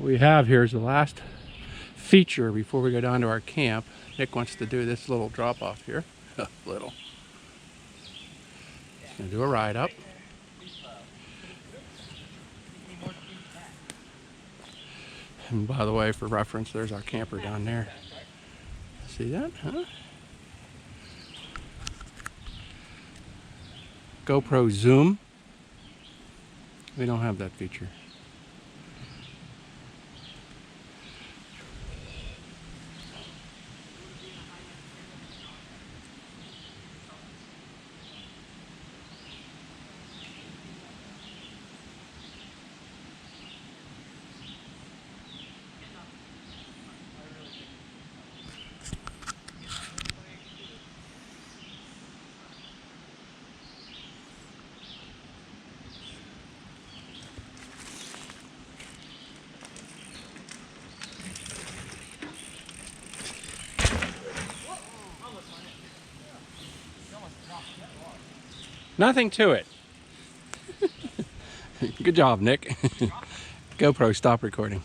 What we have here is the last feature before we go down to our camp. Nick wants to do this little drop off here. Little. He's gonna do a ride up. And by the way, for reference, there's our camper down there. See that, huh? GoPro Zoom. We don't have that feature. Nothing to it. Good job, Nick. GoPro, stop recording.